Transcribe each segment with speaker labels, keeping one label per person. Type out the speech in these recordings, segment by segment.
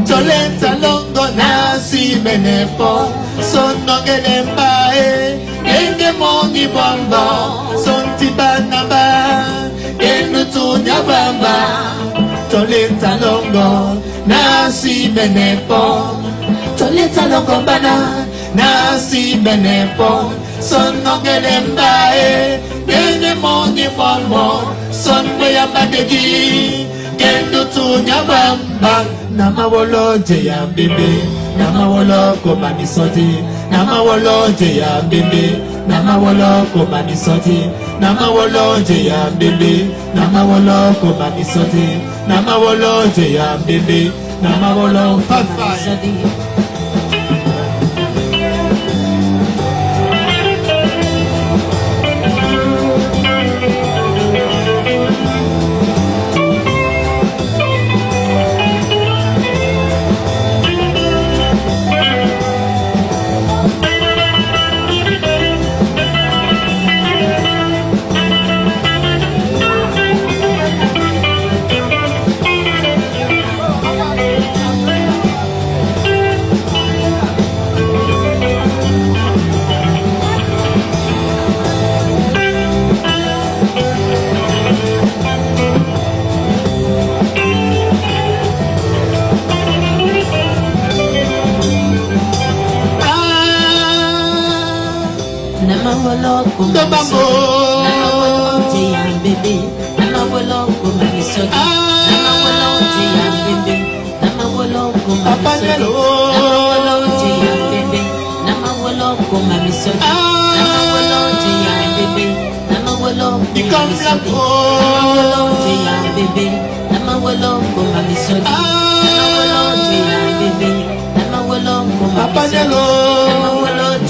Speaker 1: Toleta longo nasi benepo sono gelembae enge mongi bombo sonti banaba enutunya bamba toleta longo nasi benepo toleta longo bana nasi benepo sono gelembae enge mongi bombo sonwe ya badegi enutunya bamba Namawolo ya bebe, namawolo komani soti, namawolo ya bebe, namawolo komani soti, namawolo ya bebe, namawolo komani soti, namawolo ya bebe, namawolo komani soti.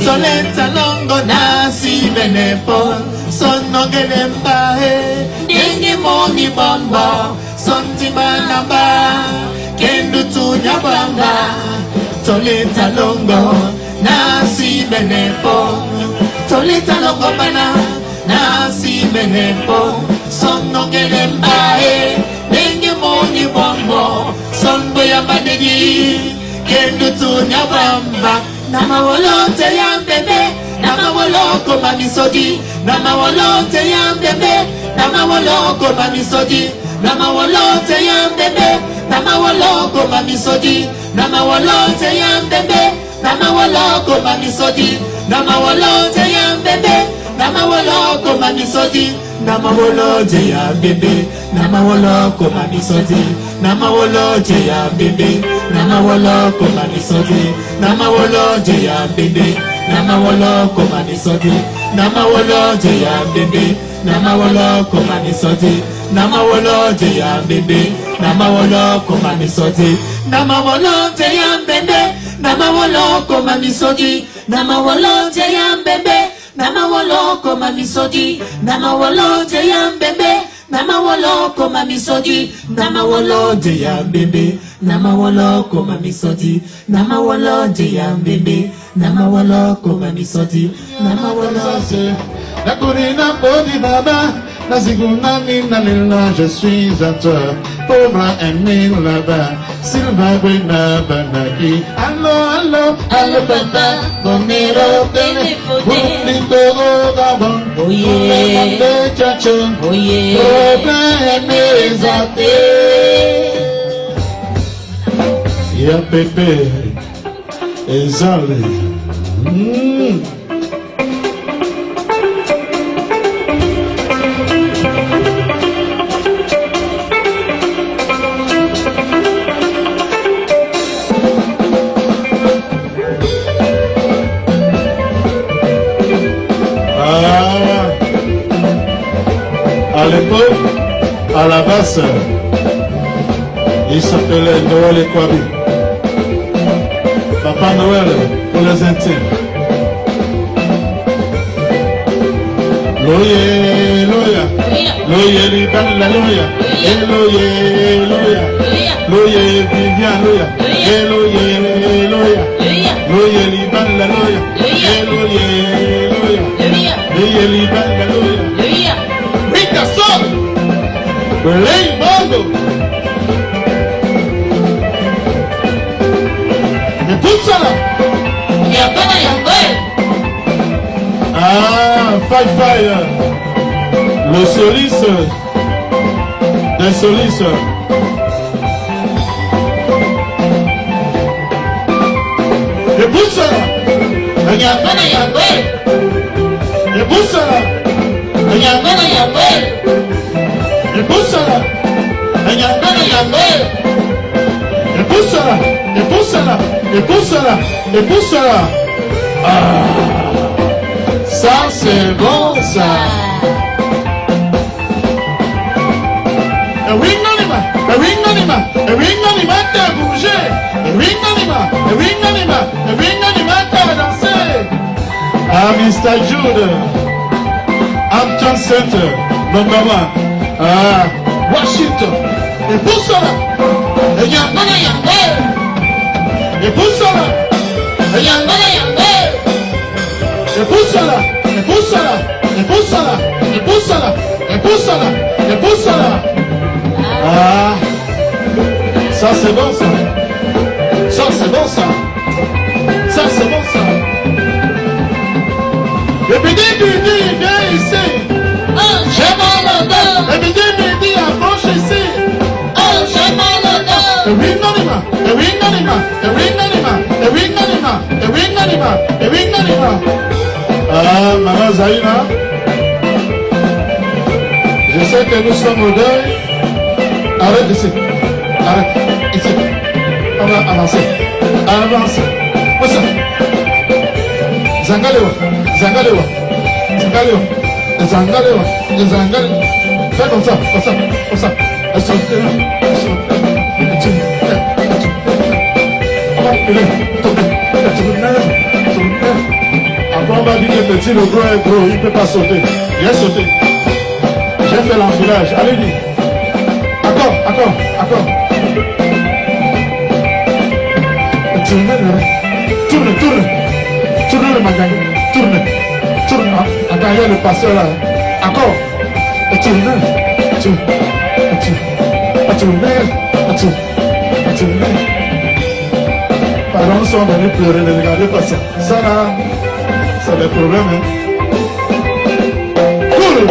Speaker 1: Solenta longo nasi benepo sono gelembae dingi moni bombo sonti manaba kendu tunya bamba solenta longo nasi benepo solenta longo bana nasi benepo sono gelembae dingi moni bombo sonbo ya badegi kendu tunya bamba Namawolote ya bebe, namawoloko mamisodi, namawolote ya bebe, namawoloko mamisodi, namawolote ya bebe, namawoloko mamisodi, namawolote ya bebe, namawoloko mamisodi, namawolote ya bebe, namawoloko mamisodi, namawolote ya bebe, namawoloko mamisodi, namawolote ya bebe, namawoloko mamisodi, namawolote ya bebe, namawoloko mamisodi, namawolote ya bebe, namawoloko mamisodi, namawolote ya bebe, namawoloko mamisodi, namawolote ya bebe, namawoloko mamisodi, namawolote ya bebe, namawoloko mamisodi, namawolote ya bebe, namawoloko mamisodi, namawolote ya bebe, namawoloko mamisodi, namawolote ya bebe, namawoloko mamisodi, namawolote.
Speaker 2: La colina podi baba, la ziguna mina lila, je suis à toi, pauvre aimé là-bas, Silva Buena Banaki, allo, allo papa, bonero, bonito gabon, oye, chacho, oye, pauvre aimé zate. Ya Pepe, Ezali, à l'époque, à la basse, il s'appelait Noël et Kwabi. Papa Noël pour les intimes. Loye, loya, loye, libella, loya, et loye, loya, loye, Vivian, loya, et loye, loya, loye, libella, loya, et loye, loya, loye, libella, loya. Rita Sol, Belém Bongo, Ah, fire. Le soliste. Des solistes. Et pousse là. Et pousse là. Et pousse là. Et pousse là. Et pousse là. Et pousse là. Et pousse là. Ah, ça c'est bon ça. Et ring anima, et ring anima, et ring anima t'as bougé. Et ring anima, et ring anima, et ring anima t'as dansé. Ah, Mr. Jude, Hampton Center, number 1. Ah, Washington. Et pousse là. Et yambana yambé. Et pousse là. Et yambana yambé. Et pousse là. Et pousse là. Et pousse là. Et pousse là. Et pousse là. Et pousse là. Ah, ça c'est bon ça. Ça c'est bon ça. Ça c'est bon ça. Et puis dis, viens ici. J'ai mal au dos. Et puis dis, approche ici. J'ai mal au dos. Et ring anima, et ring anima, et ring anima, et ring anima, et ring anima, et ring anima. Ah, Maman Zaïna, je sais que nous sommes au deuil. Arrête ici. Arrête. Ici. On va avancer. Avance. Pousse. Zangalewa. Zangalewa. Zangalewa. Zangalewa. Zangalewa. Fais comme ça. Comme ça. Comme ça. Après on va dire que le petit, le gros est gros. Il ne peut pas sauter. Il a sauté. J'ai fait l'enfilage. Allez-y. Accord. Tourne le magasin. Tourne. Attends, il y a le passeur là. Accord. Tourne. Pardon, nous sommes venus pleurer, ne regardez pas ça. Ça là, c'est le problème. Hein. Cool.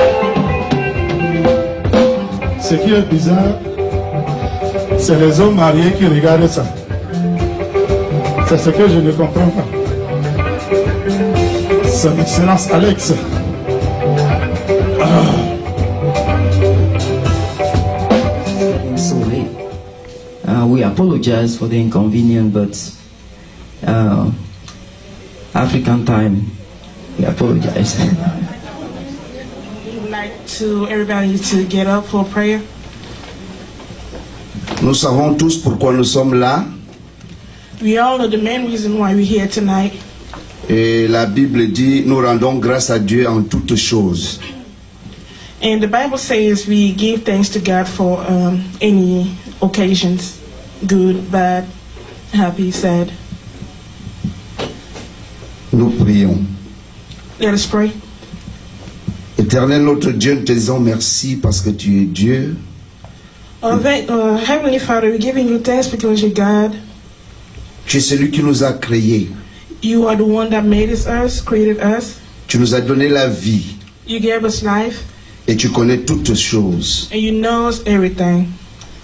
Speaker 2: Ce qui est bizarre, c'est les hommes mariés qui regardent ça. C'est ce que je ne comprends pas. Son Excellence Alex.
Speaker 3: Sorry. We apologize for the inconvenience, but African time, we apologize.
Speaker 4: We would like to everybody to get up for prayer.
Speaker 5: Nous savons tous pourquoi nous sommes là.
Speaker 4: We all know the main reason why we're here tonight.
Speaker 5: Et la Bible dit, nous rendons grâce à Dieu en toutes choses.
Speaker 4: And the Bible says we give thanks to God for any occasions, good, bad, happy, sad.
Speaker 5: Nous prions.
Speaker 4: Let us pray.
Speaker 5: Éternel notre Dieu, nous te disons merci parce que tu es Dieu.
Speaker 4: Heavenly Father, we're giving you thanks because you're God.
Speaker 5: Tu es celui qui nous a créés.
Speaker 4: You are the one that made us, created us.
Speaker 5: Tu nous as donné la vie.
Speaker 4: You gave us life.
Speaker 5: Et tu connais toutes choses.
Speaker 4: And you know everything.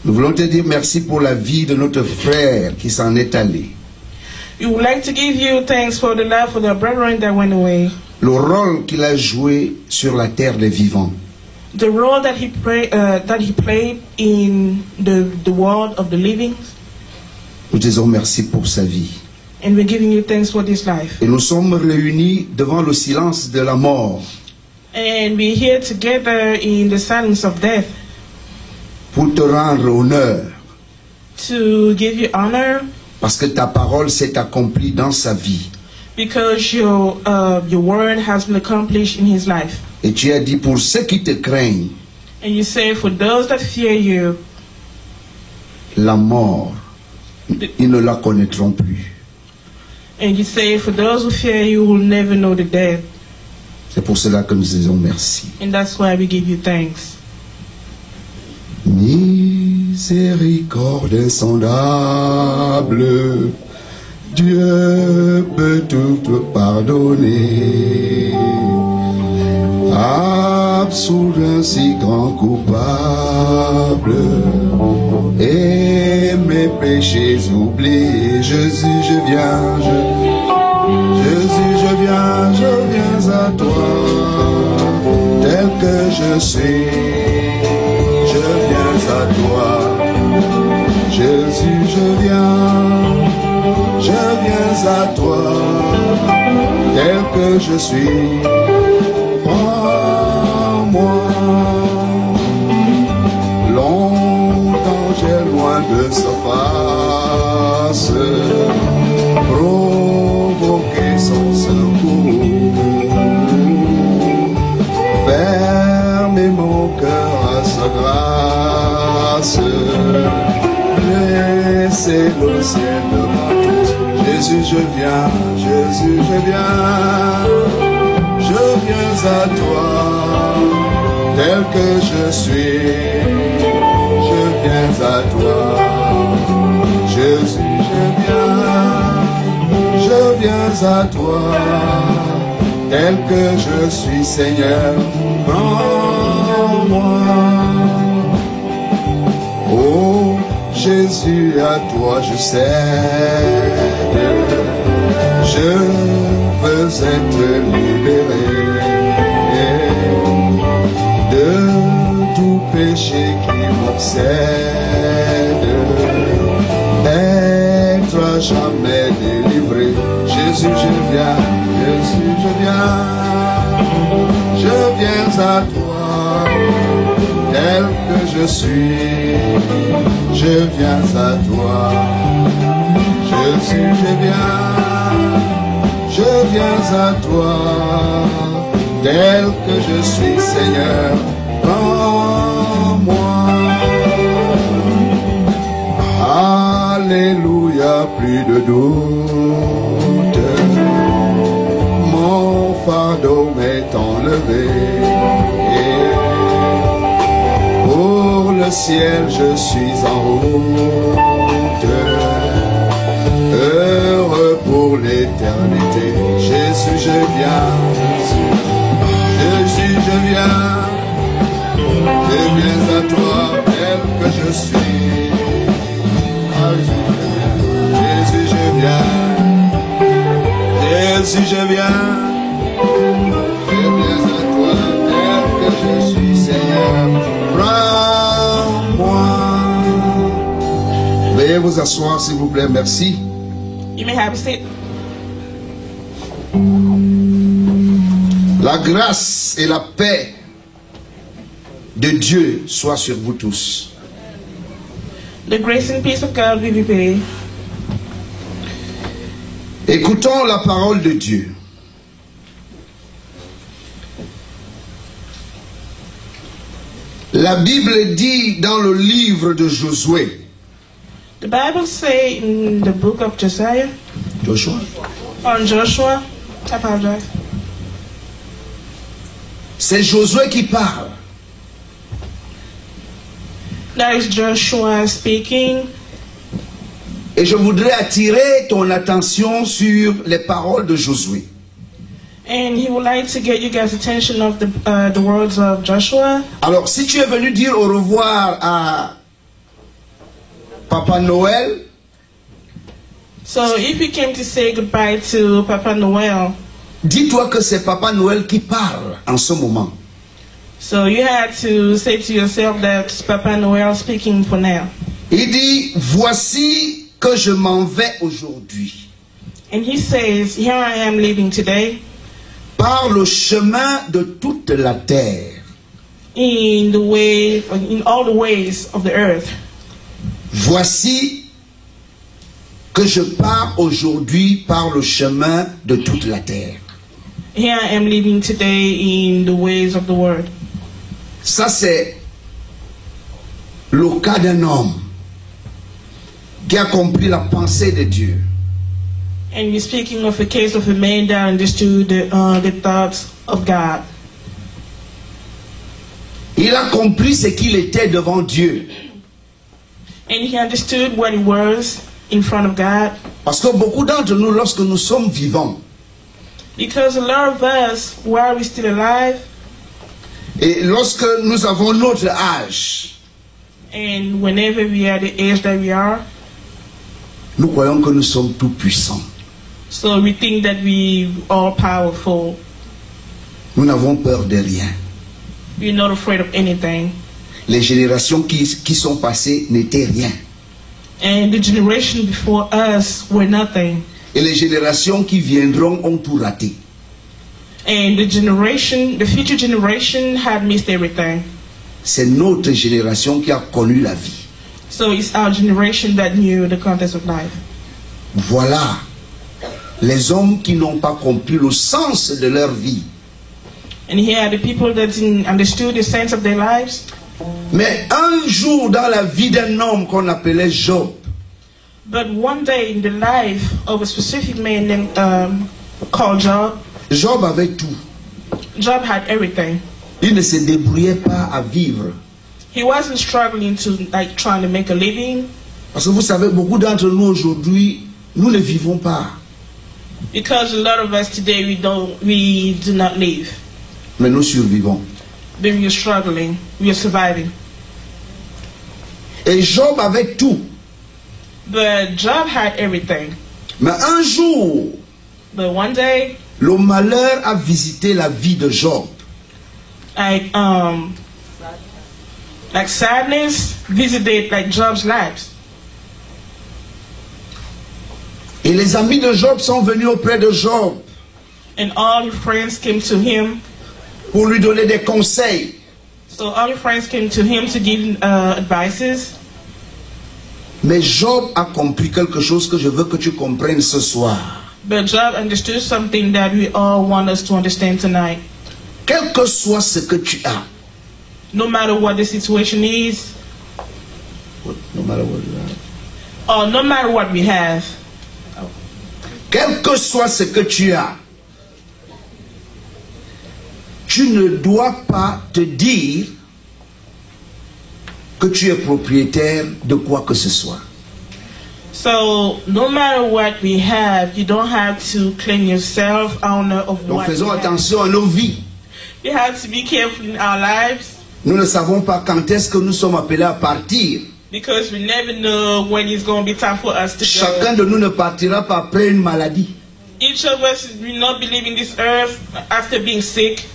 Speaker 5: Nous voulons te dire merci pour la vie de notre frère qui s'en est allé.
Speaker 4: We would like to give you thanks for the life of the brethren that went away.
Speaker 5: Le rôle qu'il a joué sur la terre des vivants.
Speaker 4: The role that he played in the world of the living.
Speaker 5: Nous te disons merci pour sa vie.
Speaker 4: And we're giving you thanks for this life.
Speaker 5: Et nous sommes réunis devant le silence de la mort.
Speaker 4: And we're here together in the silence of death.
Speaker 5: Pour te rendre honneur.
Speaker 4: To give you honor.
Speaker 5: Parce que ta parole s'est accomplie dans sa vie.
Speaker 4: Because your word has been accomplished in his life.
Speaker 5: Et tu as dit pour ceux qui te craignent.
Speaker 4: And you say for those that fear you.
Speaker 5: La mort, ils ne la connaîtront plus.
Speaker 4: And you say for those who fear you will never know the death.
Speaker 5: C'est pour cela que nous disons merci.
Speaker 4: And that's why we give you thanks.
Speaker 5: Miséricorde insondable, Dieu peut tout pardonner. absoudre un si grand coupable et mes péchés oubliés. Jésus, je viens, Jésus, je viens à toi, tel que je suis, je viens à toi. Jésus, je viens à toi, tel que je suis. Prends-moi, longtemps j'ai loin de sa face, provoqué son secours, fermer mon cœur à sa grâce, laisser le ciel devant tous. Jésus, je viens, Jésus, je viens à toi, tel que je suis, je viens à toi. Jésus, je viens à toi, tel que je suis, Seigneur, prends-moi. Oh Jésus, à toi je cède, je veux être libéré de tout péché qui m'obsède, d'être à jamais délivré. Jésus, je viens, Jésus, je viens à toi, tel que je suis, je viens à toi. Jésus, je viens à toi, tel que je suis, Seigneur, prends-moi. Alléluia, plus de doute, mon fardeau m'est enlevé. Pour le ciel, je suis en route, heureux pour l'éternité. Jésus, je viens, Jésus, je viens à toi, tel que je suis. Jésus, je viens, Jésus, je viens à toi, tel que je suis, Seigneur, prends-moi. Veuillez vous asseoir, s'il vous plaît, merci.
Speaker 4: You may have a seat.
Speaker 5: La grâce et la paix de Dieu soient sur vous tous.
Speaker 4: The grace and peace of God will be with you.
Speaker 5: Écoutons la parole de Dieu. La Bible dit dans le livre de Josué.
Speaker 4: The Bible says in the book of Josiah,
Speaker 5: Joshua.
Speaker 4: on Joshua, I apologize.
Speaker 5: C'est Josué qui parle.
Speaker 4: That is Joshua speaking.
Speaker 5: Et je voudrais attirer ton attention sur les paroles de Josué.
Speaker 4: And he would like to get you guys' attention of the words of Joshua.
Speaker 5: Alors, si tu es venu dire au revoir à Papa Noël,
Speaker 4: So if you came to say goodbye to Papa Noel,
Speaker 5: dis-toi que c'est Papa Noël qui parle en ce moment.
Speaker 4: so you had to say to yourself that Papa Noel speaking for now.
Speaker 5: Il dit, voici que je m'en vais aujourd'hui
Speaker 4: And he says, here I am leaving today
Speaker 5: par le chemin de toute la terre.
Speaker 4: in all the ways of the earth.
Speaker 5: Voici que je pars aujourd'hui par le chemin de toute la terre.
Speaker 4: Here I am leaving today in the ways of the world.
Speaker 5: Ça, c'est le cas d'un homme qui a compris la pensée de Dieu.
Speaker 4: And we're speaking of a case of a man that understood the thoughts of God.
Speaker 5: Il a compris ce qu'il était devant Dieu.
Speaker 4: And he understood what he was in front of God.
Speaker 5: Parce que beaucoup d'entre nous, lorsque nous sommes vivants,
Speaker 4: Because a lot of us, while we're still alive,
Speaker 5: Et lorsque nous avons notre âge,
Speaker 4: And whenever we are the age that we are,
Speaker 5: nous croyons que nous sommes tout puissants.
Speaker 4: so we think that we are powerful.
Speaker 5: Nous n'avons peur de rien.
Speaker 4: We're not afraid of anything.
Speaker 5: Les générations qui sont passées n'étaient rien.
Speaker 4: And the generation before us were nothing.
Speaker 5: Et les générations qui viendront ont tout raté.
Speaker 4: And the future generation had missed everything.
Speaker 5: C'est notre génération qui a connu la vie.
Speaker 4: So it's our generation that knew the context of life.
Speaker 5: Voilà les hommes qui n'ont pas compris le sens de leur vie.
Speaker 4: And here are the people that didn't understood the sense of their lives.
Speaker 5: Mais un jour dans la vie d'un homme qu'on appelait Job,
Speaker 4: But one day in the life of a specific man named called Job,
Speaker 5: Job avait tout.
Speaker 4: Job had everything.
Speaker 5: Il ne se débrouillait pas à vivre.
Speaker 4: He wasn't struggling to trying to make a living.
Speaker 5: Parce que vous savez, beaucoup d'entre nous aujourd'hui, nous ne vivons pas.
Speaker 4: Because a lot of us today we do not live.
Speaker 5: Mais nous survivons.
Speaker 4: But we are struggling. We are surviving.
Speaker 5: Et Job avait tout.
Speaker 4: But Job had everything.
Speaker 5: Mais un jour,
Speaker 4: But one day,
Speaker 5: le malheur a visité la vie de Job.
Speaker 4: like sadness visited like Job's lives.
Speaker 5: Et les amis de Job sont venus auprès de Job
Speaker 4: And all his friends came to him.
Speaker 5: pour lui donner des conseils.
Speaker 4: So all his friends came to him to give advices.
Speaker 5: Mais Job a compris quelque chose que je veux que tu comprennes ce soir.
Speaker 4: But Job understood something that we all want us to understand tonight.
Speaker 5: Quel que soit ce que tu as,
Speaker 4: No matter what the situation is,
Speaker 5: no matter what you have,
Speaker 4: or no matter what we have,
Speaker 5: quel que soit ce que tu as, tu ne dois pas te dire que tu es propriétaire de quoi que ce soit.
Speaker 4: so no matter what we have, you don't have to claim yourself owner of
Speaker 5: Donc
Speaker 4: what
Speaker 5: faisons
Speaker 4: you have.
Speaker 5: attention à nos vies.
Speaker 4: We have to be careful in our lives
Speaker 5: Nous ne savons pas quand est-ce que nous sommes appelés à partir.
Speaker 4: because we never know when it's going to be time for us to
Speaker 5: Chacun
Speaker 4: go.
Speaker 5: de nous ne partira pas après une maladie.
Speaker 4: Each of us will not be leaving this earth after being sick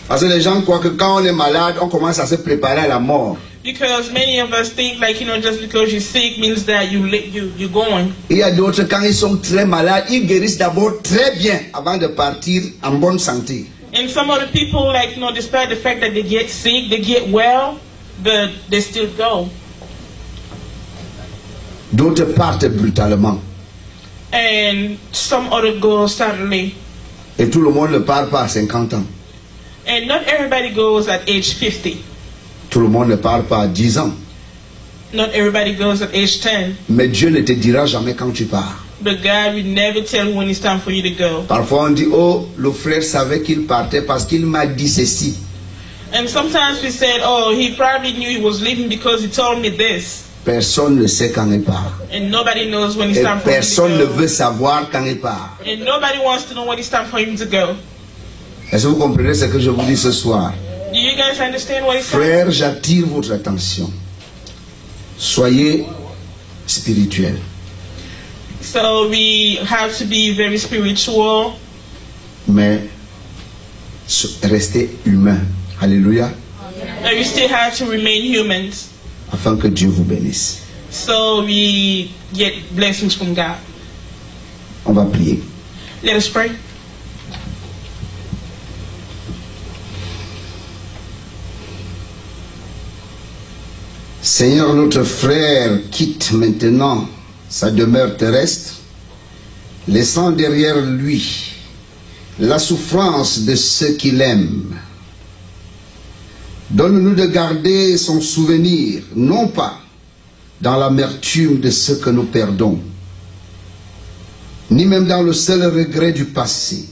Speaker 5: Parce que les gens croient que quand on est malade, on commence à se préparer à la mort.
Speaker 4: because many of us think just because you're sick means that you're going.
Speaker 5: Il y a d'autres, quand ils sont très malades, ils guérissent d'abord très bien avant de partir en bonne santé.
Speaker 4: And some other people, despite the fact that they get sick, they get well, but they still go.
Speaker 5: D'autres partent brutalement.
Speaker 4: And some other go suddenly.
Speaker 5: Et tout le monde ne part pas à 50 ans.
Speaker 4: And not everybody goes at age 50.
Speaker 5: Tout le monde ne part pas à 10 ans.
Speaker 4: Not everybody goes at age 10.
Speaker 5: Mais Dieu ne te dira jamais quand tu pars.
Speaker 4: But God will never tell you when it's time for you to go.
Speaker 5: Parfois on dit, oh, le frère savait qu'il partait parce qu'il m'a dit ceci.
Speaker 4: And sometimes we said, oh, he probably knew he was leaving because he told me this.
Speaker 5: Personne ne sait quand il part.
Speaker 4: And nobody knows when it's
Speaker 5: Et
Speaker 4: time for him
Speaker 5: personne
Speaker 4: to
Speaker 5: ne
Speaker 4: go.
Speaker 5: veut savoir quand il part.
Speaker 4: And nobody wants to know when it's time for him to go.
Speaker 5: Est-ce que vous comprenez ce que je vous dis ce soir?
Speaker 4: Do you guys understand what he's saying?
Speaker 5: Frère, j'attire votre attention. Soyez spirituels.
Speaker 4: So we have to be very spiritual,
Speaker 5: Mais restez humains. Alléluia.
Speaker 4: and we still have to remain humans.
Speaker 5: Afin que Dieu vous bénisse.
Speaker 4: So we get blessings from God.
Speaker 5: On va prier.
Speaker 4: Let us pray.
Speaker 5: Seigneur, notre frère quitte maintenant sa demeure terrestre, laissant derrière lui la souffrance de ceux qu'il aime. Donne-nous de garder son souvenir, non pas dans l'amertume de ce que nous perdons, ni même dans le seul regret du passé,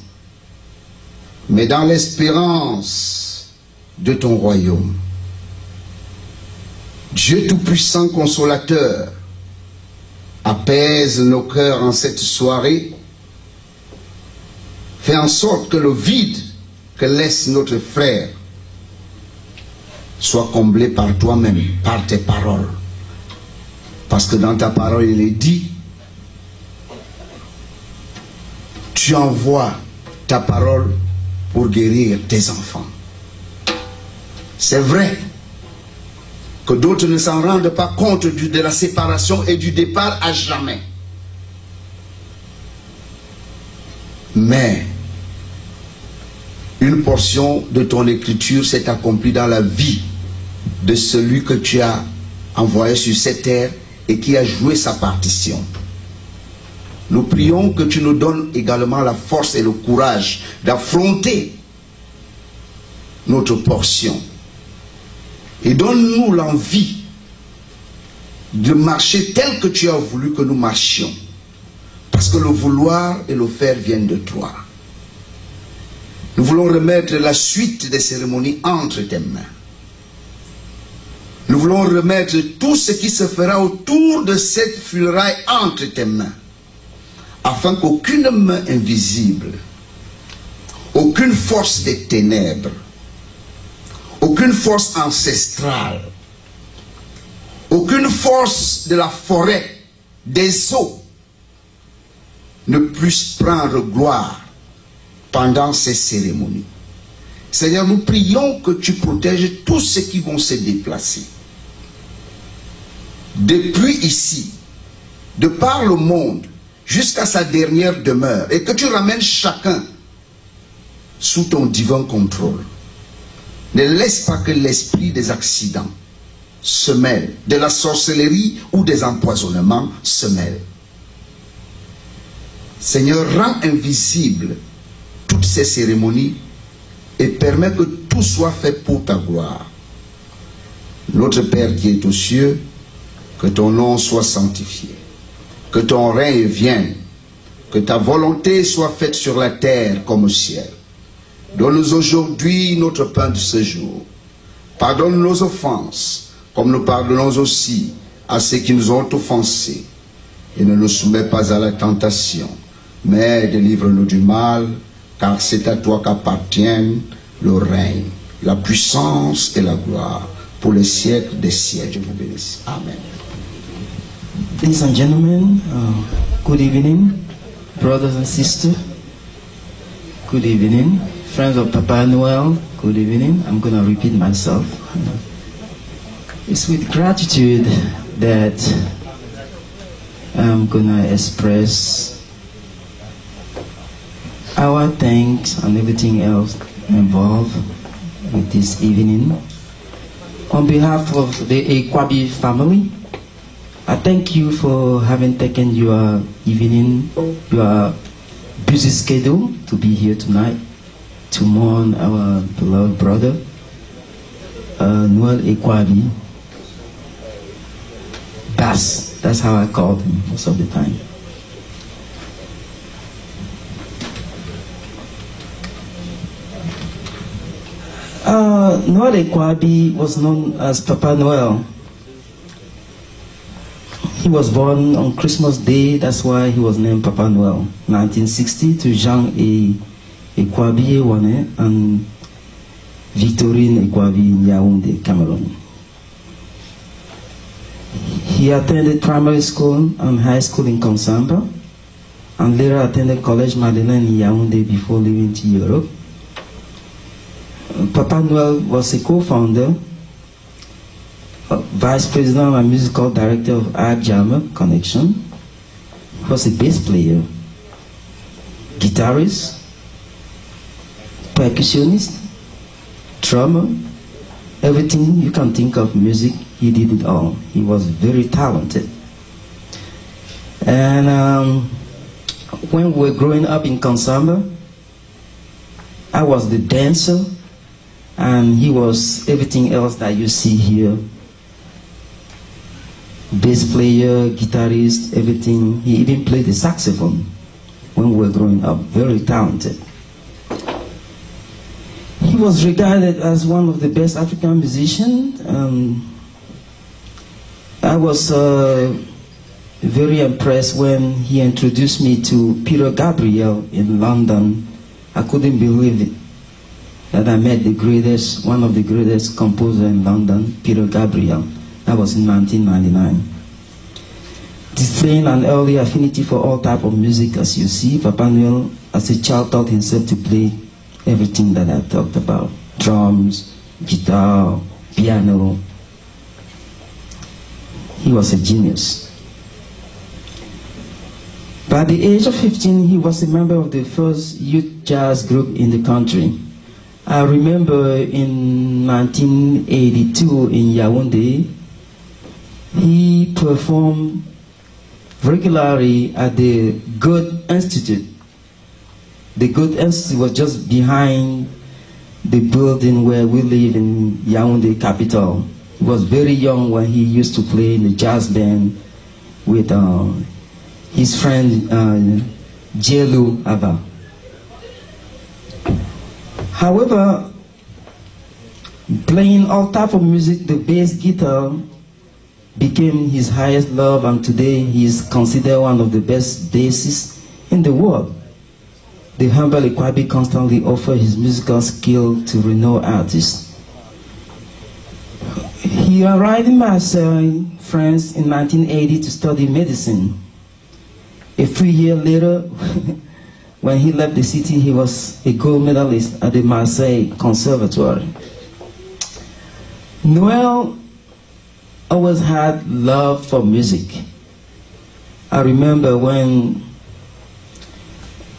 Speaker 5: mais dans l'espérance de ton royaume. Dieu Tout-Puissant Consolateur, apaise nos cœurs en cette soirée. Fais en sorte que le vide que laisse notre frère soit comblé par toi-même, par tes paroles. Parce que dans ta parole, il est dit, tu envoies ta parole pour guérir tes enfants. C'est vrai que d'autres ne s'en rendent pas compte de la séparation et du départ à jamais. Mais une portion de ton écriture s'est accomplie dans la vie de celui que tu as envoyé sur cette terre et qui a joué sa partition. Nous prions que tu nous donnes également la force et le courage d'affronter notre portion. Et donne-nous l'envie de marcher tel que tu as voulu que nous marchions. Parce que le vouloir et le faire viennent de toi. Nous voulons remettre la suite des cérémonies entre tes mains. Nous voulons remettre tout ce qui se fera autour de cette funéraille entre tes mains. Afin qu'aucune main invisible, aucune force des ténèbres, aucune force ancestrale, aucune force de la forêt, des eaux, ne puisse prendre gloire pendant ces cérémonies. Seigneur, nous prions que tu protèges tous ceux qui vont se déplacer. Depuis ici, de par le monde, jusqu'à sa dernière demeure, et que tu ramènes chacun sous ton divin contrôle. Ne laisse pas que l'esprit des accidents se mêle, de la sorcellerie ou des empoisonnements se mêle. Seigneur, rends invisible toutes ces cérémonies et permets que tout soit fait pour ta gloire. Notre Père qui est aux cieux, que ton nom soit sanctifié, que ton règne vienne, que ta volonté soit faite sur la terre comme au ciel. Donne-nous aujourd'hui notre pain de ce jour. Pardonne nos offenses, comme nous pardonnons aussi à ceux qui nous ont offensés. Et ne nous soumets pas à la tentation, mais délivre-nous du mal, car c'est à toi qu'appartiennent le règne, la puissance et la gloire, pour les siècles des siècles. Je vous bénisse. Amen.
Speaker 3: Ladies and gentlemen, good evening, brothers and sisters. Good evening, friends of Papa Noel. Good evening. I'm going to repeat myself. It's with gratitude that I'm going to express our thanks and everything else involved with this evening. On behalf of the Ekwabi family, I thank you for having taken your evening, your busy schedule to be here tonight to mourn our beloved brother, Noel Ekwabi Bass. That's how I called him most of the time. Noel Ekwabi was known as Papa Noel. He was born on Christmas Day, that's why he was named Papa Noel. 1960 to Jean Ekwabi Ewane and Victorine Ekwabi in Yaoundé, Cameroon. He attended primary school and high school in Konsamba and later attended Collège Madeleine in Yaoundé before leaving to Europe. Papa Noel was a co-founder, vice president and musical director of Art Jammer Connection. He was a bass player, guitarist, percussionist, drummer, everything you can think of music, he did it all. He was very talented. And when we were growing up in Konsamba, I was the dancer, and he was everything else that you see here. Bass player, guitarist, everything. He even played the saxophone when we were growing up. Very talented. He was regarded as one of the best African musicians. I was very impressed when he introduced me to Peter Gabriel in London. I couldn't believe it. that I met one of the greatest composers in London, Peter Gabriel. That was in 1999. Displaying an early affinity for all type of music, as you see, Papa Noel, as a child, taught himself to play everything that I talked about. Drums, guitar, piano. He was a genius. By the age of 15, he was a member of the first youth jazz group in the country. I remember in 1982 in Yaoundé, he performed regularly at the Goethe Institute. The Goethe Institute was just behind the building where we live in Yaoundé capital. He was very young when he used to play in the jazz band with his friend Jelou Ava. However, playing all type of music, the bass guitar became his highest love, and today he is considered one of the best bassists in the world. The humble Ekwabi constantly offers his musical skill to renowned artists. He arrived in Marseille, France in 1980 to study medicine. A few years later, when he left the city, he was a gold medalist at the Marseille Conservatoire. Noel always had love for music. I remember when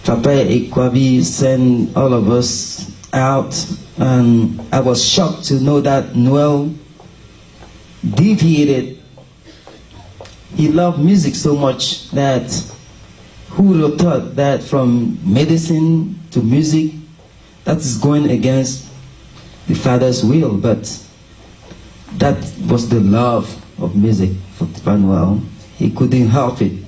Speaker 3: Papa Ekwabi sent all of us out, and I was shocked to know that Noel deviated. He loved music so much that who would have thought that from medicine to music, that is going against the Father's will, but that was the love of music for Papa Noel. He couldn't help it.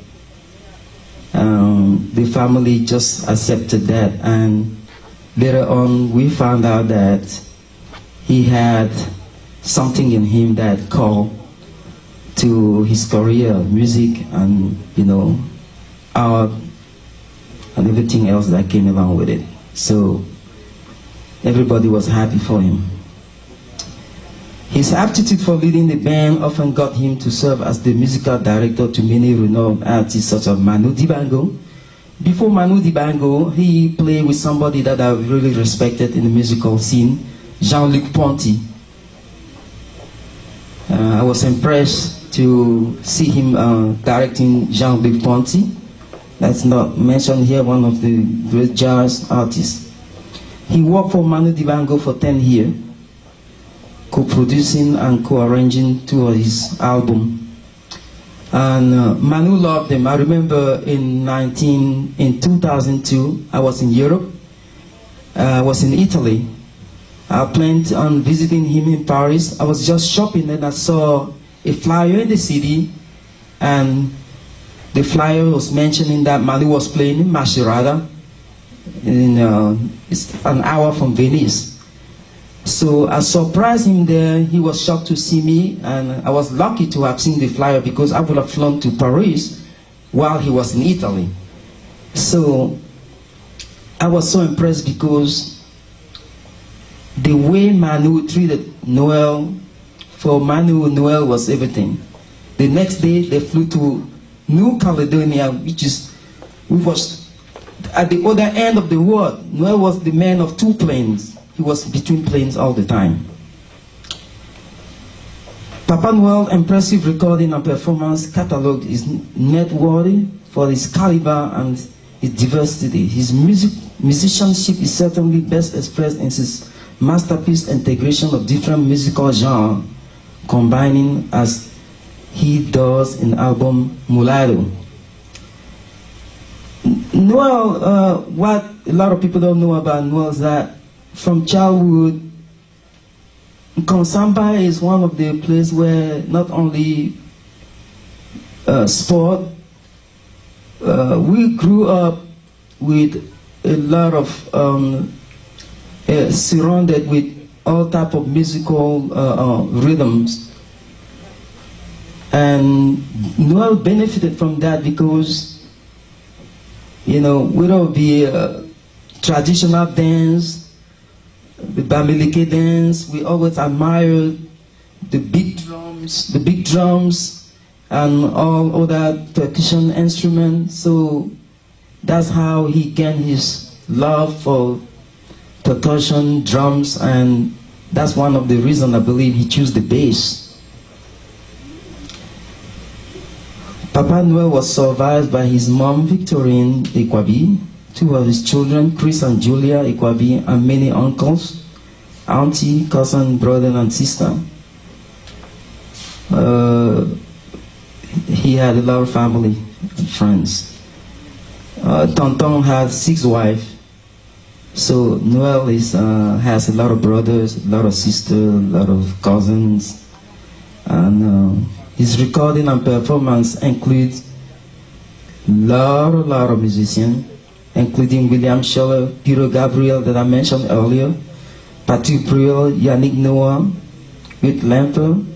Speaker 3: The family just accepted that, and later on we found out that he had something in him that called to his career of music, and art and everything else that came along with it. So everybody was happy for him. His aptitude for leading the band often got him to serve as the musical director to many renowned artists such as Manu Dibango. Before Manu Dibango, he played with somebody that I really respected in the musical scene, Jean-Luc Ponty. I was impressed to see him directing Jean-Luc Ponty. That's not mentioned here, one of the great jazz artists. He worked for Manu Dibango for 10 years, co-producing and co-arranging two of his albums. And Manu loved him. I remember in 2002, I was in Europe. I was in Italy. I planned on visiting him in Paris. I was just shopping and I saw a flyer in the city, and the flyer was mentioning that Manu was playing in Macerata. It's an hour from Venice. So I surprised him there. He was shocked to see me, and I was lucky to have seen the flyer because I would have flown to Paris while he was in Italy. So I was so impressed because the way Manu treated Noel, for Manu, Noel was everything. The next day they flew to New Caledonia, which was at the other end of the world. Noel was the man of two planes. He was between planes all the time. Papa Noel's impressive recording and performance catalog is noteworthy for his caliber and his diversity. His musicianship is certainly best expressed in his masterpiece integration of different musical genres, combining as he does in album Mulado. Noel, what a lot of people don't know about Noel is that from childhood, Konsamba is one of the places where not only sport, we grew up with a lot of surrounded with all type of musical rhythms, and Noel benefited from that because, whether it be traditional dance, the Bamileke dance. We always admire the big drums, and all other percussion instruments. So that's how he gained his love for percussion, drums, and that's one of the reasons I believe he chose the bass. Papa Noel was survived by his mom, Victorine Ikwabi, two of his children, Chris and Julia Ikwabi, and many uncles, auntie, cousin, brother, and sister. He had a lot of family and friends. Tonton has 6 wives. So Noel has a lot of brothers, a lot of sisters, a lot of cousins. And his recording and performance includes a lot of musicians, including William Scheller, Peter Gabriel that I mentioned earlier, Patrick Priol, Yannick Noah, Ruth Lamper.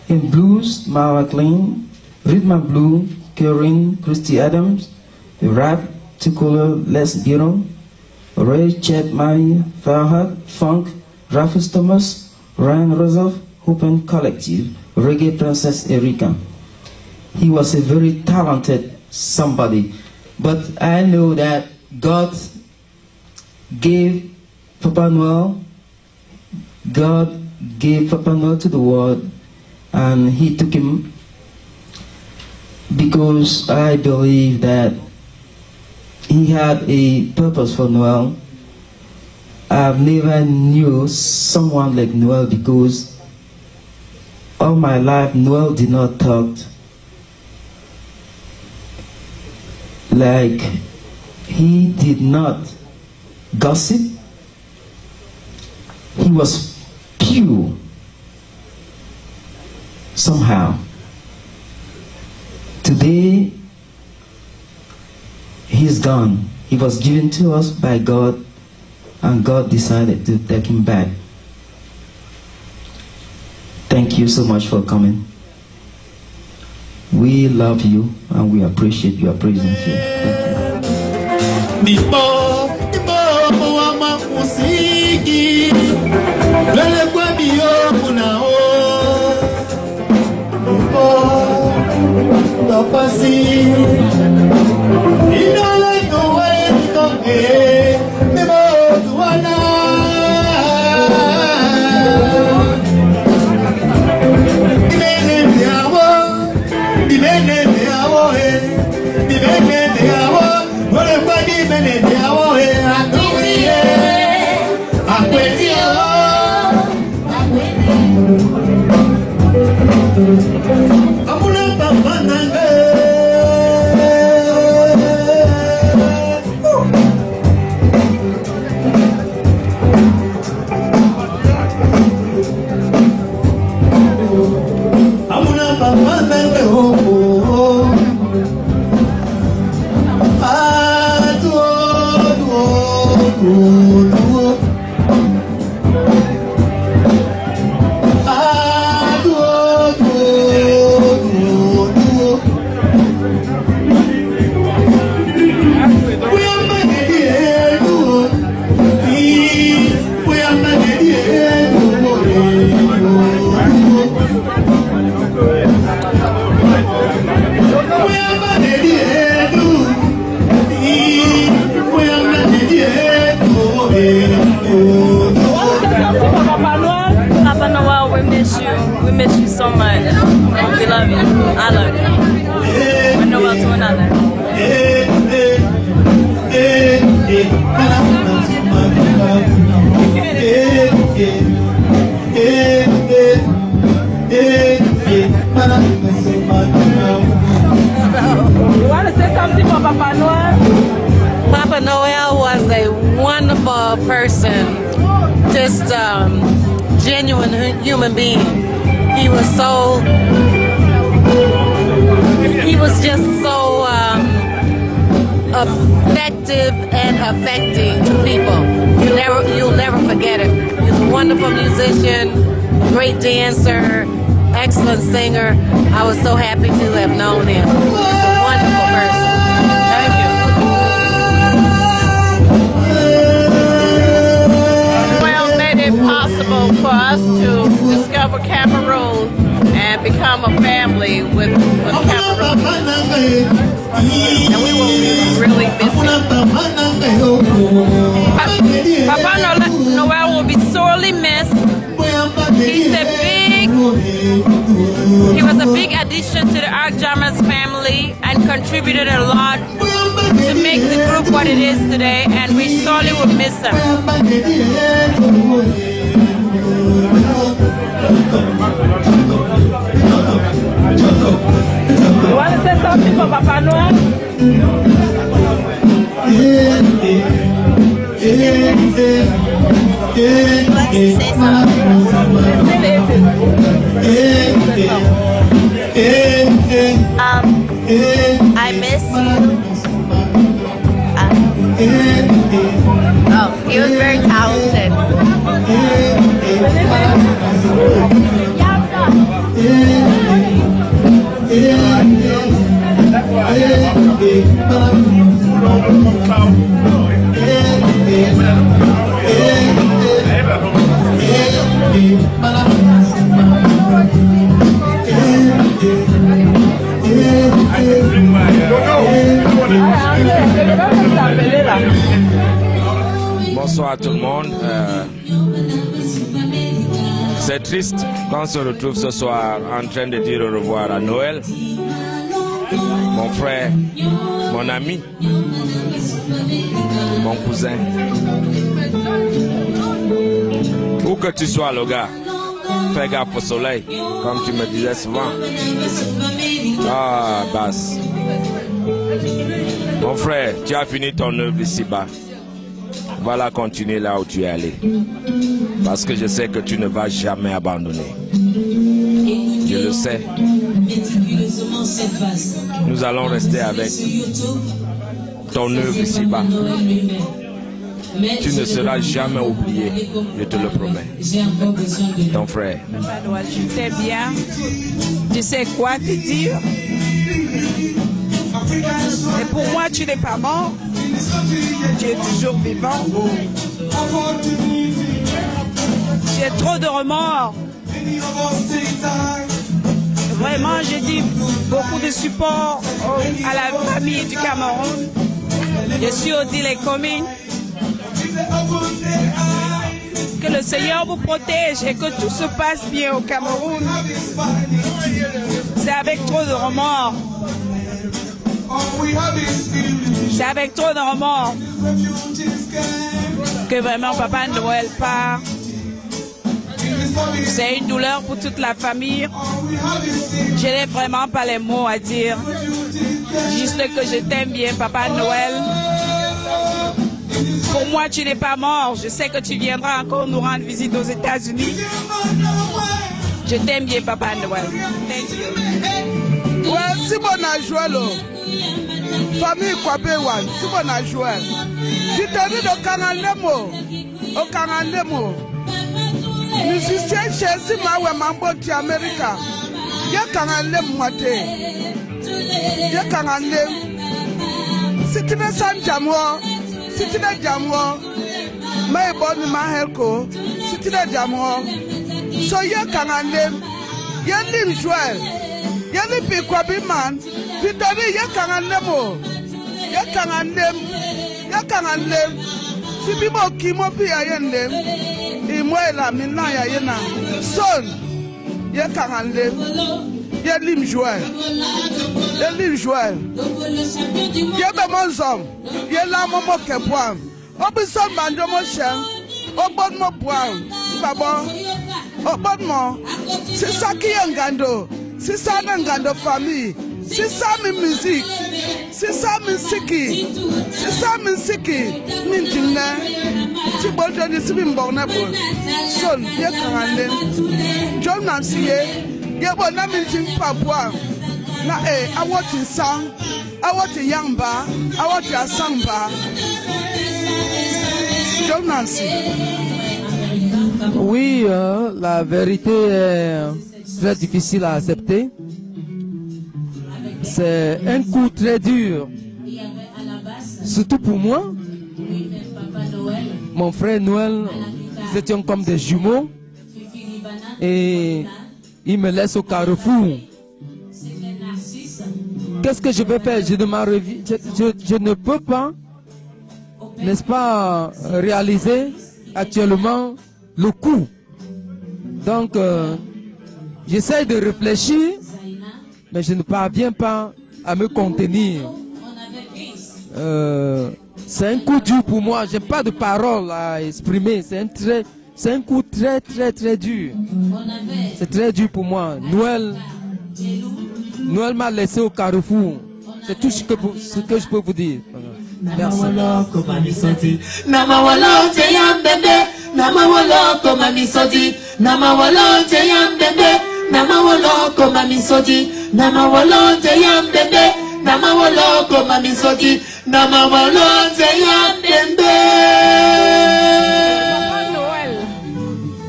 Speaker 3: In blues, Mara McLean, rhythm and blues, Karen, Christy Adams, rap, Tukola, Les Biron, Ray Chetmai, Farhad, Funk, Rufus Thomas, Ryan Rosoff, Open Collective, Reggae Princess Erika. He was a very talented somebody, but I know that God gave Papa Noel to the world, and he took him because I believe that he had a purpose for Noel. I've never knew someone like Noel because all my life Noel did not talk like he did not gossip. He was pure somehow. Today he's gone. He was given to us by God, and God decided to take him back. Thank you so much for coming. We love you and we appreciate your presence here. Thank you.
Speaker 6: You want to say something for Papa Noel?
Speaker 7: Papa Noel was a wonderful person, just genuine human being. He was just so effective and affecting to people. You'll never forget it. He's a wonderful musician, great dancer, excellent singer. I was so happy to have known him. He's a wonderful person. Thank you.
Speaker 6: Well,
Speaker 7: family with Cameroon. And we will really miss him. Papa Noel will be sorely missed. He was a big addition to the Ark Jammers family and contributed a lot to make the group what it is today, and we sorely will miss him.
Speaker 6: You want to say something for Papa Noel?
Speaker 8: I miss you.
Speaker 7: Oh, he was very talented.
Speaker 9: Bonsoir à tout le monde. C'est triste quand on se retrouve ce soir en train de dire au revoir à Noël, mon frère, mon ami, mon cousin. Où que tu sois, le gars, fais gaffe au soleil, comme tu me disais souvent. Ah, Basse. Mon frère, tu as fini ton œuvre ici-bas. Voilà, continuer là où tu es allé. Parce que je sais que tu ne vas jamais abandonner. Je le sais. Nous allons rester avec ton œuvre ici-bas. Tu ne seras jamais oublié, je te le promets. Ton frère.
Speaker 10: Tu sais bien, tu sais quoi te dire. Et pour moi, tu n'es pas mort. Tu es toujours vivant. J'ai trop de remords. Vraiment, j'ai dit beaucoup de support à la famille du Cameroun. Je suis Odile et Coming. Que le Seigneur vous protège et que tout se passe bien au Cameroun. C'est avec trop de remords. C'est avec trop de remords que vraiment Papa Noël part. C'est une douleur pour toute la famille. Je n'ai vraiment pas les mots à dire. Juste que je t'aime bien, Papa Noël. Pour moi, tu n'es pas mort. Je sais que tu viendras encore nous rendre visite aux États-Unis. Je t'aime bien, Papa Noël. Thank you.
Speaker 11: Ouais, Simona Joël. Famille Kwabewan, Simona Joël. Je t'ai dit au Kanandemo. Au Kanandemo. Musicien chez Simawe Mambo de Amérique. Ya Kanandem Mate. Ya Kanandem. Si tu ne sens jamais. Si tu n'es jamais, mais bon ma helko. Si tu n'es jamais, so ye kanandem, ye lim Joël, ye lim pikwabi man. Vitali ye kanandemo, ye kanandem. Si bibo kimo pi ayendem, imwela minna ya yena. Son, ye kanandem, ye lim Joël. Ye be monzom, ye la momo kepwan. Obison bandomo shen, obon mo bwan, babo, obon mo. Sisa ki ngando, sisa ngando famille, sisa mi musique, sisa mi siki, min jinne. Si bonjo di sibi mbona bon. Son ye kanande. John Nancy ye bona min jin papwa. Na I want to sing, I want to yamba, I want to samba. John Nancy.
Speaker 12: Oui, la vérité est très difficile à accepter. C'est un coup très dur, surtout pour moi. Mon frère Noël, nous étions comme des jumeaux et il me laisse au carrefour. qu'est-ce que je vais faire? Je ne peux pas, n'est-ce pas, réaliser actuellement le coût. Donc, j'essaie de réfléchir, mais je ne parviens pas à me contenir. C'est un coup dur pour moi. J'ai pas de paroles à exprimer. C'est un coup très dur. C'est très dur pour moi. Noël m'a laissé au carrefour. C'est tout ce que je peux vous dire. Merci.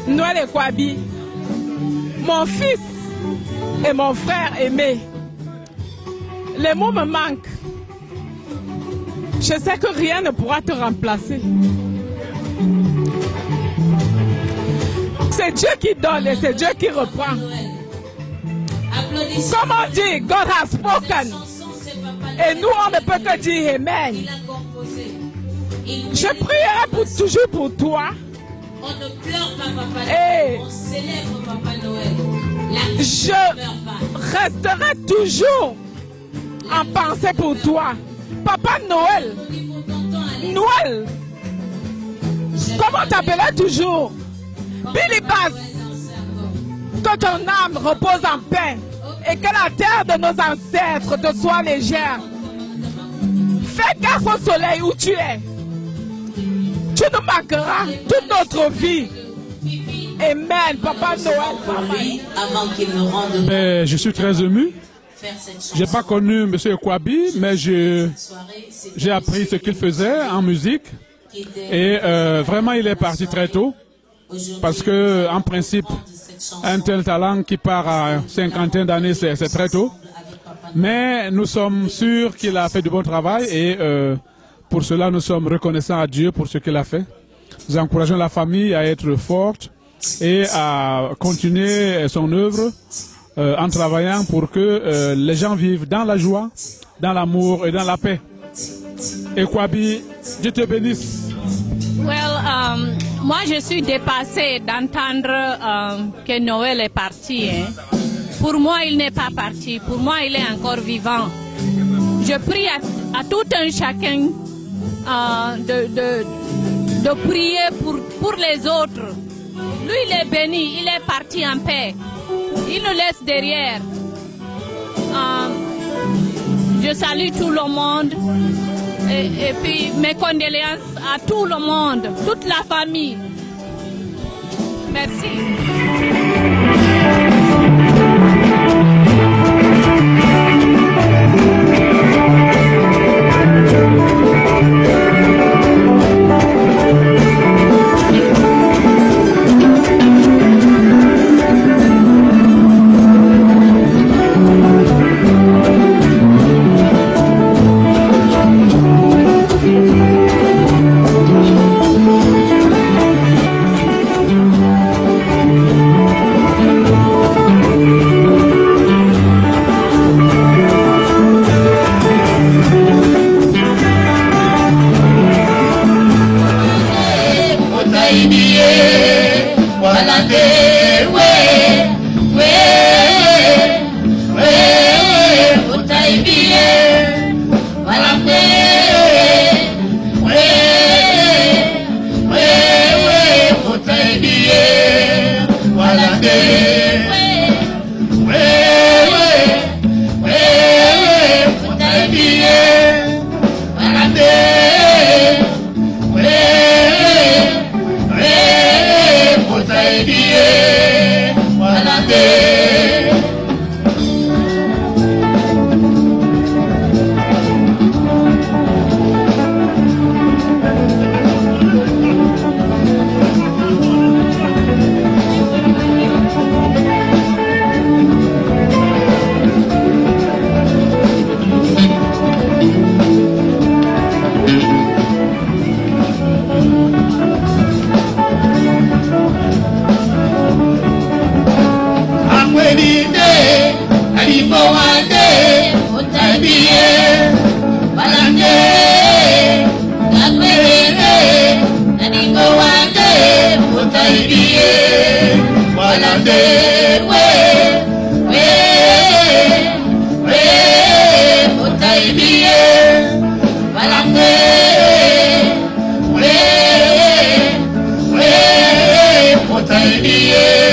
Speaker 10: Noël et Kwabi, mon fils et mon frère aimé, les mots me manquent. Je sais que rien ne pourra te remplacer. C'est Dieu qui donne et c'est Dieu qui reprend. Comme on dit, God has spoken. Et nous, on ne peut que dire Amen. Je prierai toujours pour toi.
Speaker 8: On ne pleure pas Papa
Speaker 10: Et
Speaker 8: Noël, on célèbre Papa Noël.
Speaker 10: Je resterai toujours en pensée pour toi. Papa Noël. Noël. Comment t'appelais toujours? Billy Bass. Que ton âme repose en paix et que la terre de nos ancêtres te soit légère. Fais gaffe au soleil où tu es. Tu nous manqueras toute notre vie. Amen, Papa Noël.
Speaker 2: Mais je suis très ému. Je n'ai pas connu M. Kwabi, mais j'ai appris ce qu'il faisait en musique. Et vraiment, il est parti très tôt. Parce que, en principe, un tel talent qui part à 50 d'années, c'est très tôt. Mais nous sommes sûrs qu'il a fait du bon travail et pour cela, nous sommes reconnaissants à Dieu pour ce qu'il a fait. Nous encourageons la famille à être forte et à continuer son œuvre en travaillant pour que les gens vivent dans la joie, dans l'amour et dans la paix. Et Kwabi, Dieu te bénisse.
Speaker 13: Moi, je suis dépassée d'entendre que Noël est parti. Hein. Pour moi, il n'est pas parti. Pour moi, il est encore vivant. Je prie à tout un chacun de prier pour les autres. Lui, il est béni. Il est parti en paix. Il nous laisse derrière. Je salue tout le monde. Et puis mes condoléances à tout le monde, toute la famille. Merci.
Speaker 1: Mutaibie, Balande, Gakwere, Nadingo Wande, Mutaibie, Balande, Mutaibie, Balande, Mutaibie, Balande,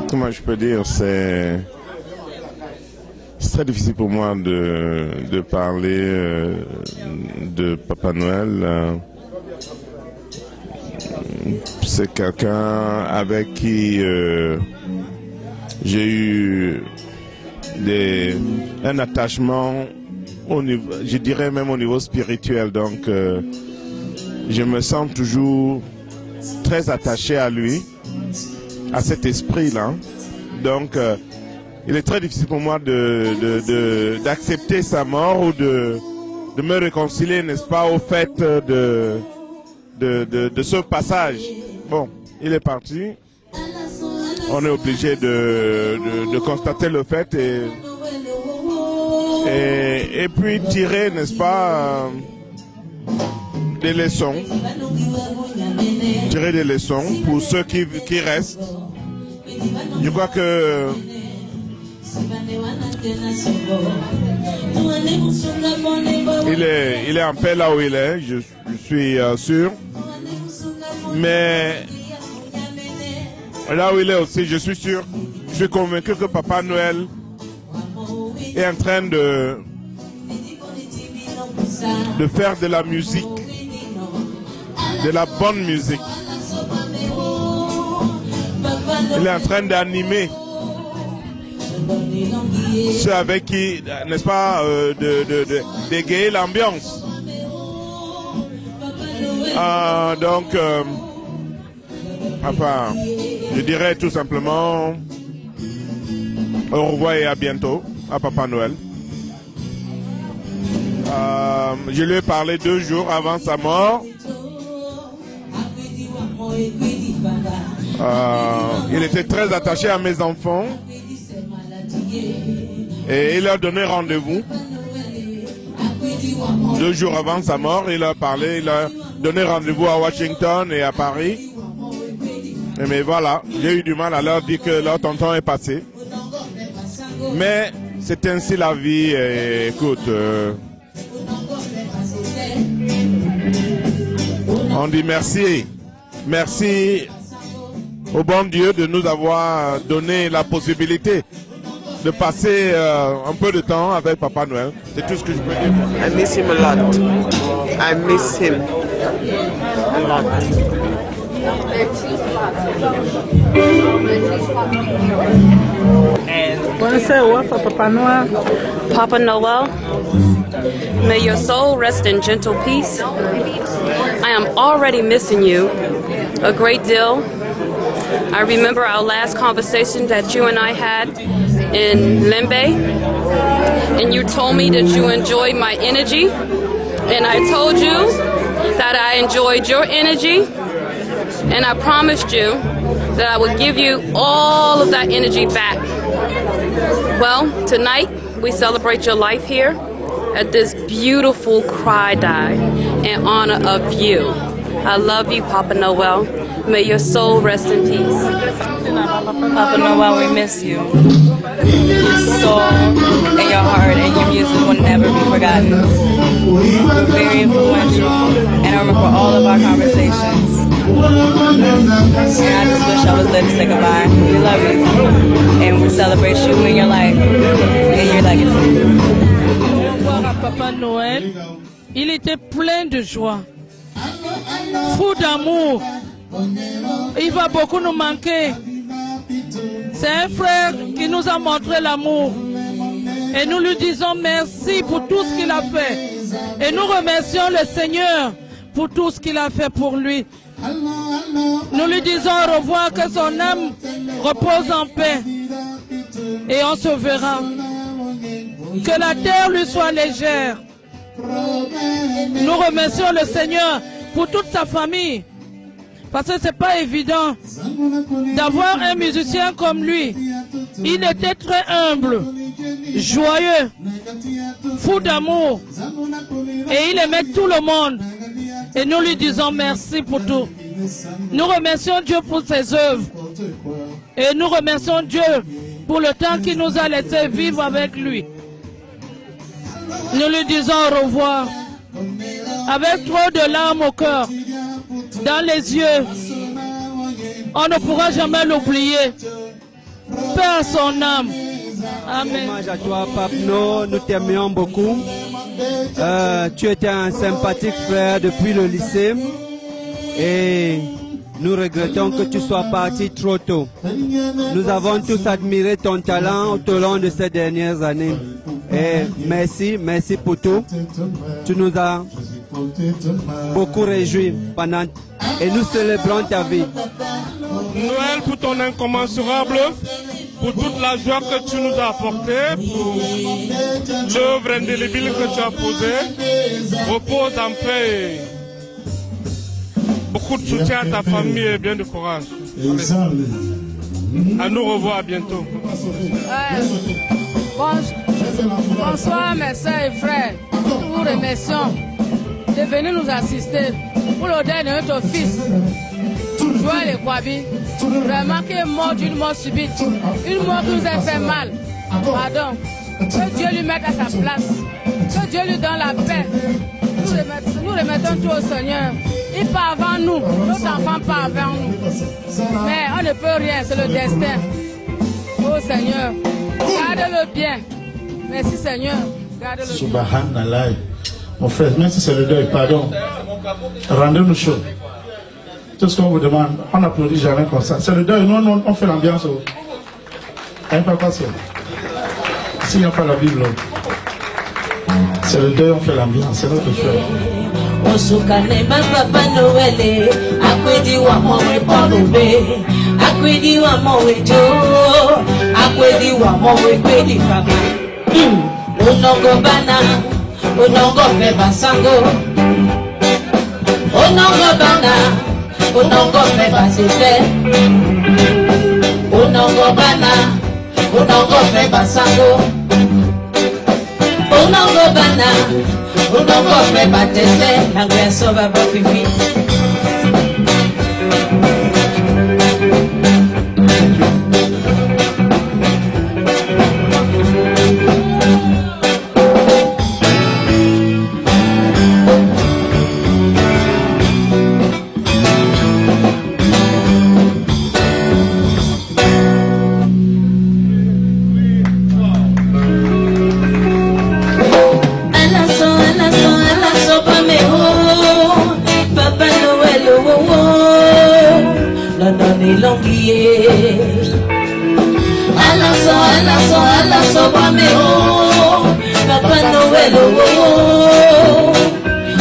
Speaker 2: Comment je peux dire, c'est très difficile pour moi de parler de Papa Noël. C'est quelqu'un avec qui j'ai eu un attachement, au niveau, je dirais même au niveau spirituel. Donc, je me sens toujours très attaché à lui, à cet esprit-là. Donc, il est très difficile pour moi d'accepter sa mort ou de me réconcilier, n'est-ce pas, au fait de ce passage. Bon, il est parti. On est obligé de constater le fait et puis tirer, n'est-ce pas, des leçons. Tirer des leçons pour ceux qui restent. Je crois que il est en paix là où il est, je suis sûr. Mais là où il est aussi, je suis sûr, je suis convaincu que Papa Noël est en train de faire de la musique, de la bonne musique. Il est en train d'animer ceux avec qui, n'est-ce pas, d'égayer l'ambiance. Donc, enfin, je dirais tout simplement au revoir et à bientôt à Papa Noël. Je lui ai parlé 2 jours avant sa mort. Il était très attaché à mes enfants et il leur donnait rendez-vous 2 jours avant sa mort. Il leur parlait, il leur donnait rendez-vous à Washington et à Paris. Mais voilà, j'ai eu du mal à leur dire que leur tonton est passé. Mais c'est ainsi la vie. Et écoute, on dit merci. Merci au bon Dieu de nous avoir donné la possibilité de passer un peu de temps avec Papa Noël. C'est tout ce que je peux dire.
Speaker 14: I miss him a lot. I miss him a lot.
Speaker 6: Papa Noel.
Speaker 15: Papa Noel, may your soul rest in gentle peace. I am already missing you a great deal. I remember our last conversation that you and I had in Limbe, and you told me that you enjoyed my energy, and I told you that I enjoyed your energy, and I promised you that I would give you all of that energy back. Well, tonight we celebrate your life here at this beautiful cry-dye in honor of you. I love you, Papa Noel. May your soul rest in peace.
Speaker 16: Papa Noel, we miss you. Your soul and your heart and your music will never be forgotten. You're very influential, and I remember all of our conversations. And I just wish I was there to say goodbye. We love you, and we celebrate you and your life and your legacy.
Speaker 6: Papa Noël, il était plein de joie, fou d'amour. Il va beaucoup nous manquer. C'est un frère qui nous a montré l'amour Et nous lui disons merci pour tout ce qu'il a fait. Et nous remercions le Seigneur pour tout ce qu'il a fait pour lui. Nous lui disons au revoir, que son âme repose en paix. Et on se verra. Que la terre lui soit légère. Nous remercions le Seigneur pour toute sa famille. Parce que ce n'est pas évident d'avoir un musicien comme lui. Il était très humble, joyeux, fou d'amour. Et il aimait tout le monde. Et nous lui disons merci pour tout. Nous remercions Dieu pour ses œuvres. Et nous remercions Dieu pour le temps qu'il nous a laissé vivre avec lui. Nous lui disons au revoir. Avec trop de larmes au cœur, dans les yeux. On ne pourra jamais l'oublier. Paix à son âme. Amen.
Speaker 17: Hommage à toi, Pape No, nous t'aimions beaucoup. Tu étais un sympathique frère depuis le lycée et nous regrettons que tu sois parti trop tôt. Nous avons tous admiré ton talent tout au long de ces dernières années. Et merci, merci pour tout. Tu nous as beaucoup réjouis pendant et nous célébrons ta vie.
Speaker 2: Noël, pour ton incommensurable, pour toute la joie que tu nous as apportée, pour l'œuvre indélébile que tu as posée, repose en paix. Beaucoup de soutien à ta famille et bien de courage. À nous revoir bientôt.
Speaker 6: Bonsoir mes soeurs et frères. Nous vous remercions de venir nous assister pour le dernier de notre fils, Joël Ekwabi. Vraiment qui est mort d'une mort subite, une mort qui nous a fait mal. Pardon. Que Dieu lui mette à sa place. Que Dieu lui donne la paix. Nous remettons tout au Seigneur. Il part avant nous, notre enfant part avant nous. Mais on ne peut rien, c'est le destin. Oh Seigneur, garde-le bien. Merci Seigneur, garde-le bien.
Speaker 2: Subhanallah. Mon frère, même si c'est le deuil, pardon, rendez-nous chaud. Tout ce qu'on vous demande, on n'applaudit jamais comme ça. C'est le deuil, nous on fait l'ambiance. Hein, papa, c'est. S'il n'y a pas la Bible, c'est le deuil, on fait l'ambiance, c'est notre frère.
Speaker 1: Osukane Papa Noël, akwedi wa mowe polobe, akwedi wa mowe jo, akwedi wa mowe kwedi papa. Onongo bana, onongo beba sango, onongo bana, onongo beba sete, onongo bana, onongo beba sango, onongo bana. Onongo fe batese, na gweso baba pipi. Alaso bameo, Papa Noël oh,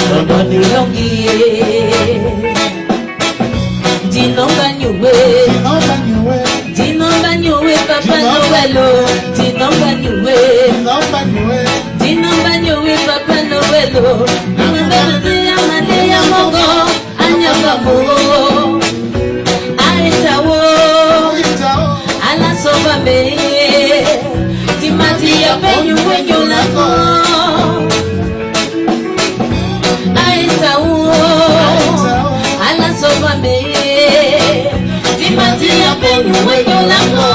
Speaker 1: Londoni longie, Dino banyuwe, Papa Noël oh, Dino banyuwe, Papa Noël oh, Amandana Amalia Mongo, Anyabamo, Aitawo, Alaso bameo. Matia penyu wenyo la ko Aita uo Ala soba me Ti matia penyu wenyo la ko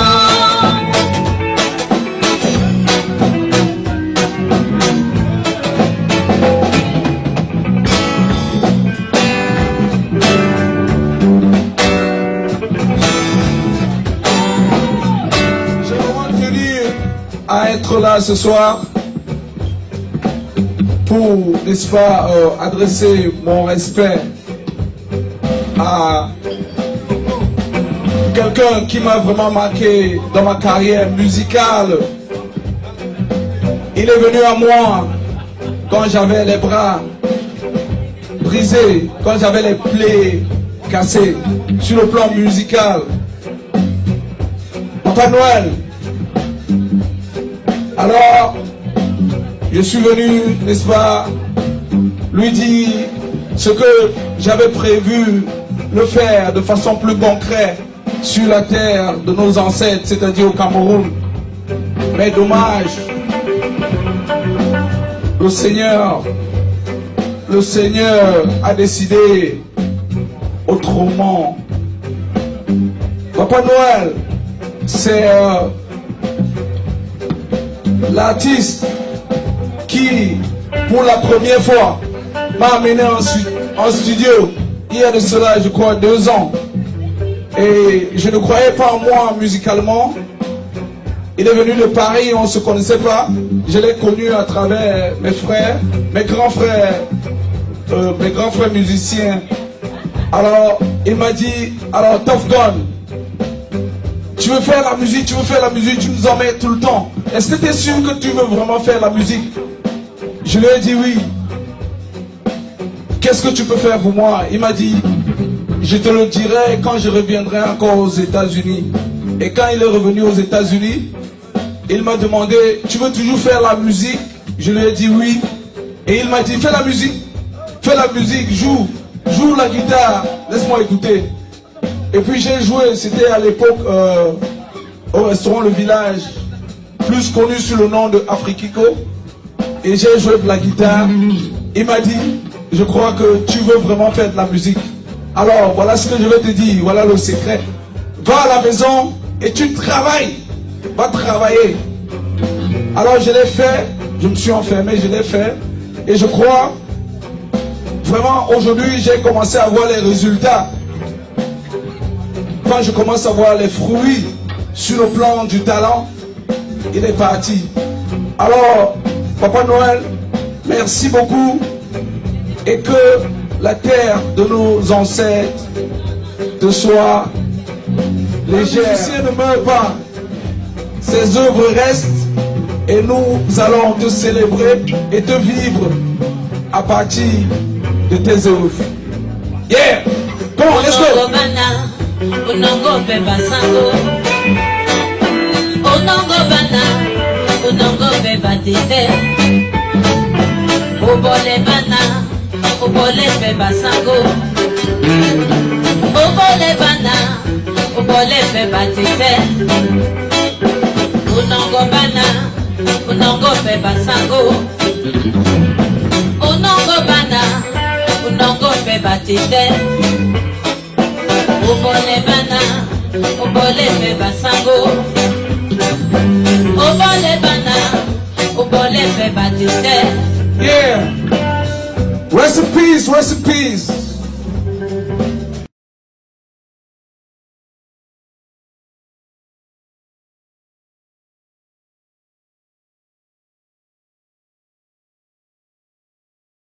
Speaker 18: à être là ce soir pour, n'est-ce pas, adresser mon respect à quelqu'un qui m'a vraiment marqué dans ma carrière musicale. Il est venu à moi quand j'avais les bras brisés, quand j'avais les plaies cassées sur le plan musical. Papa Noël, alors je suis venu, n'est-ce pas, lui dire ce que j'avais prévu de faire de façon plus concrète sur la terre de nos ancêtres, c'est-à-dire au Cameroun. Mais dommage, le Seigneur a décidé autrement. Papa Noël, c'est l'artiste qui, pour la première fois, m'a amené en studio il y a de cela, je crois, 2 ans. Et je ne croyais pas en moi musicalement. Il est venu de Paris, on ne se connaissait pas. Je l'ai connu à travers mes frères, mes grands frères musiciens. Alors, il m'a dit, alors Tough Gun, tu veux faire la musique, tu nous en mets tout le temps. Est-ce que tu es sûr que tu veux vraiment faire la musique? Je lui ai dit oui. Qu'est-ce que tu peux faire pour moi? Il m'a dit, je te le dirai quand je reviendrai encore aux États-Unis. Et quand il est revenu aux États-Unis, il m'a demandé, tu veux toujours faire la musique? Je lui ai dit oui. Et il m'a dit, fais la musique, joue la guitare, laisse-moi écouter. Et puis j'ai joué, c'était à l'époque au restaurant Le Village, plus connu sous le nom de Afrikico. Et j'ai joué de la guitare. Il m'a dit, je crois que tu veux vraiment faire de la musique. Alors voilà ce que je vais te dire, voilà le secret. Va à la maison et tu travailles. Va travailler. Alors je l'ai fait, je me suis enfermé, je l'ai fait. Et je crois, vraiment aujourd'hui j'ai commencé à voir les résultats. Quand je commence à voir les fruits sur le plan du talent, il est parti. Alors, Papa Noël, merci beaucoup. Et que la terre de nos ancêtres te soit légère. Le musicien ne meurt pas. Ses œuvres restent et nous allons te célébrer et te vivre à partir de tes œuvres. Yeah! Come on, let's go!
Speaker 1: Unongo beba sango, unongo bana, unongo beba tite, ubole bana, ubole beba sango, ubole bana, ubole beba tite, unongo bana, unongo beba sango, unongo bana, unongo beba tite. Obole bana, obole beba sango. Obole bana, obole beba tite.
Speaker 18: Yeah. Rest in peace, rest in peace.